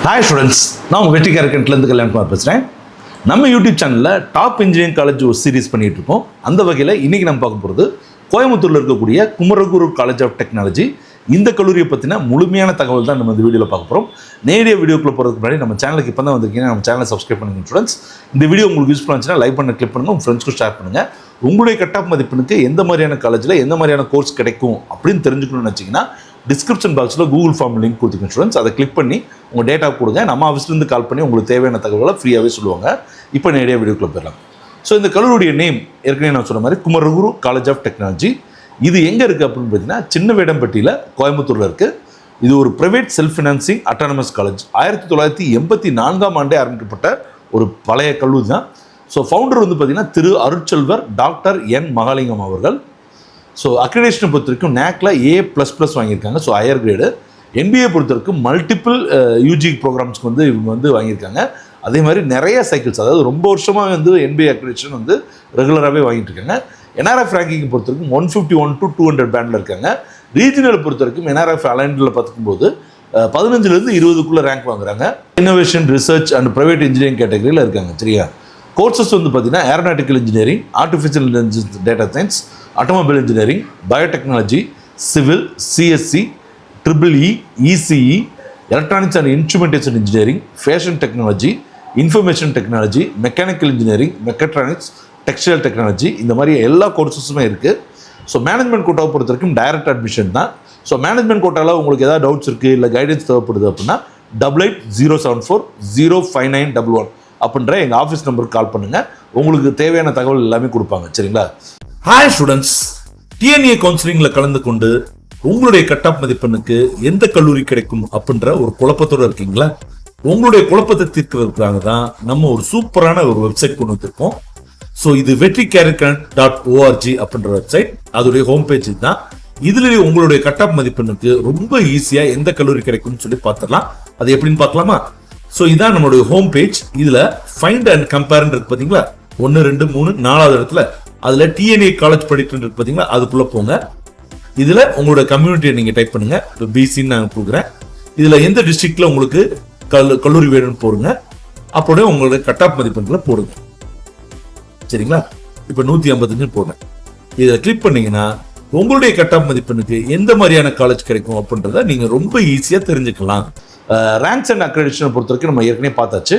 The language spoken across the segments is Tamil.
Hi students, நான் உங்கள் வெற்றி கேரக்டர்லேருந்து கல்யாணம் பேசுகிறேன். நம்ம யூடியூப் சேனலில் டாப் இன்ஜினியரிங் காலேஜ் ஒரு சீரிஸ் பண்ணிகிட்டு இருக்கோம். அந்த வகையில் இன்றைக்கி நம்ம பார்க்க போகிறது கோயம்புத்தூரில் இருக்கக்கூடிய குமரகுரு காலேஜ் ஆஃப் டெக்னாலஜி. இந்த கல்லூரியை பற்றின முழுமையான தகவல் தான் நம்ம இந்த வீடியோவில் பார்க்க போகிறோம். நேரடியாக வீடியோக்குள்ளே போகிறதுக்கு முன்னாடி நம்ம சேனலுக்கு இப்போ தான் வந்திருக்கீங்கன்னா நம்ம சேனலை சப்ஸ்கிரைப் பண்ணுங்கள் ஸ்டூடெண்ட்ஸ். இந்த வீடியோ உங்களுக்கு யூஸ்ஃபுல்லாக இருந்துச்சுன்னா லைக் பண்ண கிளிக் பண்ணுங்கள், உங்கள் ஃப்ரெண்ட்ஸ்க்கு ஷேர் பண்ணுங்கள். உங்களுடைய கட்-ஆஃப் மதிப்பெண்ணுக்கு எந்த மாதிரியான காலேஜில் எந்த மாதிரியான கோர்ஸ் கிடைக்கும் அப்படின்னு தெரிஞ்சுக்கணும்னு வச்சிங்கன்னா டிஸ்கிரிப்ஷன் பாக்ஸில் கூகுள் ஃபார்ம் லிங்க் கொடுத்துருக்கேன் ஸ்டூடெண்ட்ஸ். அதை கிளிக் பண்ணி உங்கள் டேட்டா கொடுங்க. நம்ம ஆஃபீஸ்லேருந்து கால் பண்ணி உங்களுக்கு தேவையான தகவலை ஃப்ரீயாகவே சொல்லுவாங்க. இப்போ நேரடியாக வீடியோக்குள்ளே போயிடலாம். ஸோ இந்த கல்லூரியுடைய நேம் ஏற்கனவே நான் சொன்ன மாதிரி குமரகுரு காலேஜ் ஆஃப் டெக்னாலஜி. இது எங்கே இருக்குது அப்படின்னு பார்த்தீங்கன்னா சின்ன வேடம்பட்டியில் கோயம்புத்தூரில் இருக்குது. இது ஒரு private self financing autonomous college. 1984 ஆரம்பிக்கப்பட்ட ஒரு பழைய கல்லூரி தான். ஸோ ஃபவுண்டர் வந்து பார்த்திங்கன்னா திரு அருட்செல்வர் டாக்டர் என் மகாலிங்கம் அவர்கள். ஸோ அக்ரிடேஷனை பொறுத்த வரைக்கும் நேக்கில் A++ வாங்கியிருக்காங்க. So higher grade. NBA பொறுத்த வரைக்கும் மல்டிபிள் யூஜி ப்ரோக்ராம்ஸ்க்கு வந்து இவங்க வந்து வாங்கியிருக்காங்க. அதே மாதிரி நிறைய சைக்கிள்ஸ், அதாவது ரொம்ப வருஷமாக வந்து NBA அக்ரிடேஷன் வந்து ரெகுலராகவே வாங்கிட்டு இருக்காங்க. NRF ரேங்கிங் பொறுத்த வரைக்கும் 151 to 200 பேண்டில் இருக்காங்க. ரீஜனல் பொறுத்த வரைக்கும் NRF அலைண்டில் பார்த்துக்கும்போது 15லேருந்து 20க்குள்ளே ரேங்க் வாங்குறாங்க. Innovation, research and private engineering கேட்டகரியில் இருக்காங்க. சரியா? கோர்சஸ் வந்து பார்த்தீங்கன்னா aeronautical engineering, artificial intelligence, data science, automobile engineering, biotechnology, civil, CSC, EEE, ECE, electronics and instrumentation engineering, fashion technology, information technology, mechanical engineering, mechatronics, textile technology, இந்த மாதிரி எல்லா கோர்ஸஸுமே இருக்குது. ஸோ மேனேஜ்மெண்ட் கோட்டாவை பொறுத்த வரைக்கும் டைரக்ட் அட்மிஷன் தான். ஸோ மேனேஜ்மெண்ட் கோட்டாவில் உங்களுக்கு ஏதாவது டவுட்ஸ் இருக்குது, இல்லை கைடன்ஸ் தேவைப்படுது அப்படின்னா 8807405911 அப்படின்ற எங்கள் ஆஃபீஸ் நம்பருக்கு கால் பண்ணுங்கள். உங்களுக்கு தேவையான தகவல் எல்லாமே கொடுப்பாங்க. சரிங்களா? ஹாய் ஸ்டூடெண்ட்ஸ், TNEA கவுன்சிலிங்கில் கலந்து கொண்டு உங்களுடைய கட்-ஆஃப் மதிப்பெண்ணுக்கு எந்த கல்லூரி கிடைக்கும் அப்படின்ற ஒரு குழப்பத்தோடு இருக்கீங்களா? உங்களுடைய குழப்பத்தை தீர்க்கிறதுக்காக தான் நம்ம ஒரு சூப்பரான ஒரு வெப்சைட் கொண்டு வந்திருக்கோம். ஸோ இது vetree.org அப்படின்ற வெப்சைட், அதோடைய ஹோம் பேஜ் தான். இதுலேயே உங்களுடைய கட்-ஆஃப் மதிப்பெண்ணுக்கு ரொம்ப ஈஸியாக எந்த கல்லூரி கிடைக்கும்னு சொல்லி பார்த்துடலாம். அது எப்படின்னு பார்க்கலாமா? ஸோ இதான் நம்மளுடைய ஹோம் பேஜ். இதில் ஃபைண்ட் அண்ட் கம்பேர்ன்னு இருக்கு பார்த்தீங்களா? 1, 2, 3, 4வது இடத்துல அதில் TNEA காலேஜ் படிக்கிட்டு இருக்கு பார்த்தீங்களா? அதுக்குள்ளே போங்க. இதில் உங்களோட கம்யூனிட்டியை நீங்கள் டைப் பண்ணுங்கள். இப்போ BCன்னு நான் கொடுக்குறேன். இதில் எந்த டிஸ்ட்ரிக்டில் உங்களுக்கு கல்லூரி வேணும்னு போடுங்க. அப்படியே உங்களுடைய கட்-ஆஃப் மதிப்பெண்களை போடுங்க. சரிங்களா? இப்போ 155 போடுறேன். இதை கிளிக் பண்ணீங்கன்னா உங்களுடைய கட்-ஆஃப் மதிப்பெண்ணுக்கு எந்த மாதிரியான காலேஜ் கிடைக்கும் அப்படின்றத நீங்கள் ரொம்ப ஈஸியாக தெரிஞ்சுக்கலாம். ரேங்க்ஸ் அண்ட் அக்ரெடிஷனை பொறுத்த வரைக்கும் நம்ம ஏற்கனவே பார்த்தாச்சு.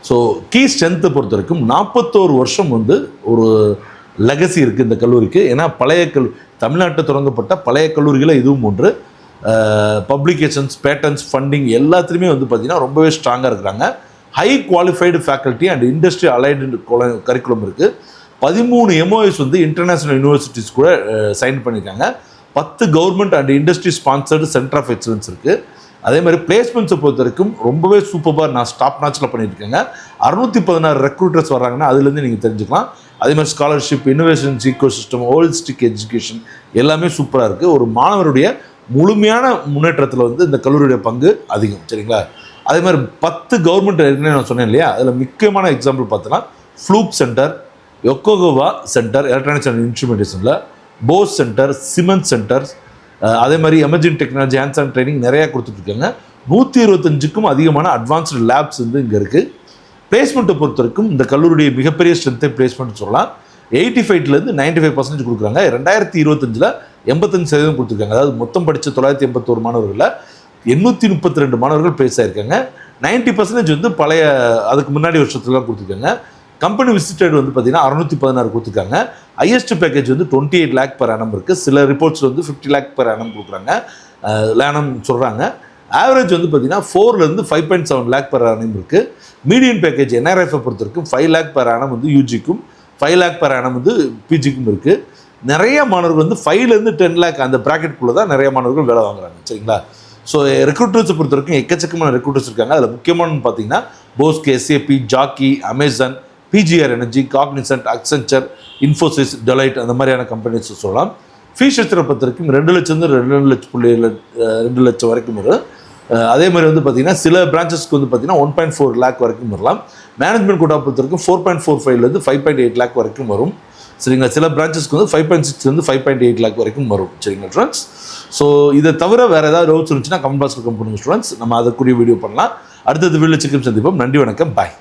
ஸோ கீ ஸ்ட்ரென்த்தை பொறுத்த வரைக்கும் 41 வருஷம் வந்து ஒரு லெகசி இருக்குது இந்த கல்லூரிக்கு. ஏன்னா பழைய தமிழ்நாட்டில் தொடங்கப்பட்ட பழைய கல்லூரிகளை இதுவும் ஒன்று. பப்ளிகேஷன்ஸ், பேட்டர்ன்ஸ், ஃபண்டிங் எல்லாத்துலேயுமே வந்து பார்த்திங்கன்னா ரொம்பவே ஸ்ட்ராங்காக இருக்கிறாங்க. High qualified faculty and industry allied curriculum இருக்குது. 13 MOUs வந்து இன்டர்நேஷ்னல் யூனிவர்சிட்டிஸ் கூட சைன் பண்ணியிருக்காங்க. 10 government and industry sponsored centre of excellence இருக்குது. அதே மாதிரி பிளேஸ்மெண்ட்ஸை பொறுத்த வரைக்கும் ரொம்பவே சூப்பராக நான் டாப் நாச்சில் பண்ணியிருக்கேங்க. 616 ரெக்ரூட்டர்ஸ் வர்றாங்கன்னா அதுலேருந்து நீங்கள் தெரிஞ்சுக்கலாம். அதே மாதிரி scholarship, innovations, eco system, holistic education எல்லாமே சூப்பராக இருக்குது. ஒரு மாணவருடைய முழுமையான முன்னேற்றத்தில் வந்து இந்த கல்லூரியுடைய பங்கு அதிகம். சரிங்களா? அதே மாதிரி 10 கவர்மெண்ட் ஏற்கனவே நான் சொன்னேன் இல்லையா? அதில் முக்கியமான எக்ஸாம்பிள் பார்த்தோன்னா Fluke center, Yokogawa center electronics and இன்ஸ்ட்ருமெண்டேஷனில், போஸ் சென்டர், சிமெண்ட் சென்டர்ஸ், அதே மாதிரி emerging technology, hands on training நிறையா கொடுத்துட்ருக்காங்க. 125க்கும் அதிகமான அட்வான்ஸ்டு லேப்ஸ் வந்து இங்கே இருக்குது. பிளேஸ்மெண்ட்டை பொறுத்த வரைக்கும் இந்த கல்லூரியுடைய மிகப்பெரிய ஸ்ட்ரென்த்தை பிளேஸ்மெண்ட் சொல்லலாம். 85லேருந்து 95% கொடுக்குறாங்க. 2025 85% கொடுத்துருக்காங்க. அதாவது மொத்தம் படித்த 981 மாணவர்களில் 832 மாணவர்கள் பிளேஸ் ஆகிருக்காங்க. 90% வந்து பழைய அதுக்கு முன்னாடி வருஷத்துலாம் கொடுத்துருக்காங்க. கம்பெனி விசிட்டட் வந்து பார்த்தீங்கன்னா 616 கொடுத்துருக்காங்க. ஹையஸ்ட் பேக்கேஜ் வந்து 28 lakh per annum இருக்குது. சில ரிப்போர்ட்ஸில் வந்து 50 lakh per annum கொடுக்குறாங்க, லேனம் சொல்கிறாங்க. ஆவரேஜ் வந்து பார்த்தீங்கன்னா 4லேருந்து 5.7 lakh per annum இருக்குது. மீடியன் பேக்கேஜ் NRF பொறுத்த வரைக்கும் 5 lakh per annum வந்து யூஜிக்கும், 5 lakh per annum வந்து பிஜிக்கும் இருக்குது. நிறைய மாணவர்கள் வந்து 5லேருந்து 10 lakh அந்த ப்ராக்கெட்டுக்குள்ளே தான் நிறைய மாணவர்கள் வேலை வாங்குறாங்க. சரிங்களா? ஸோ ரெக்ரூட்டர்ஸை பொறுத்த வரைக்கும் எக்கச்சக்கமான ரெக்ரூட்டர்ஸ் இருக்காங்க. அதில் முக்கியமானு பார்த்தீங்கன்னா போஸ்க், SAP, Jackie, Amazon, PGR energy, Cognizant, Accenture, Infosys, delight அந்த மாதிரியான கம்பெனிஸ் சொல்லலாம். ஃபீஸ் ஸ்ட்ரக்சரை பொறுத்த வரைக்கும் 2 லட்சம் வரைக்கும் வரும். அதே மாதிரி வந்து பார்த்திங்கன்னா சில பிரான்ச்சஸ்க்கு வந்து பார்த்திங்கன்னா 1.4 lakh வரைக்கும் வரலாம். மேனேஜ்மெண்ட் கோட்டா பொறுத்த வரைக்கும் 4.45லேருந்து 5.8 lakh வரைக்கும் வரும். சரிங்களா. சில பிரான்ச்சஸ்க்கு வந்து 5.6 வந்து 5.8 லேக் வரைக்கும் வரும். சரிங்களா ஸ்டூடெண்ட்ஸ். ஸோ இதை தவிர வேறு ஏதாவது டவுட்ஸ் இருந்துச்சுன்னா கமெண்ட் பாக்ஸில் கமெண்ட் பண்ணுங்க ஸ்டூடெண்ட்ஸ். நம்ம அதுக்குரிய வீடியோ பண்ணலாம். அடுத்தது வீடியோ சந்திப்போம். நன்றி, வணக்கம், பாய்.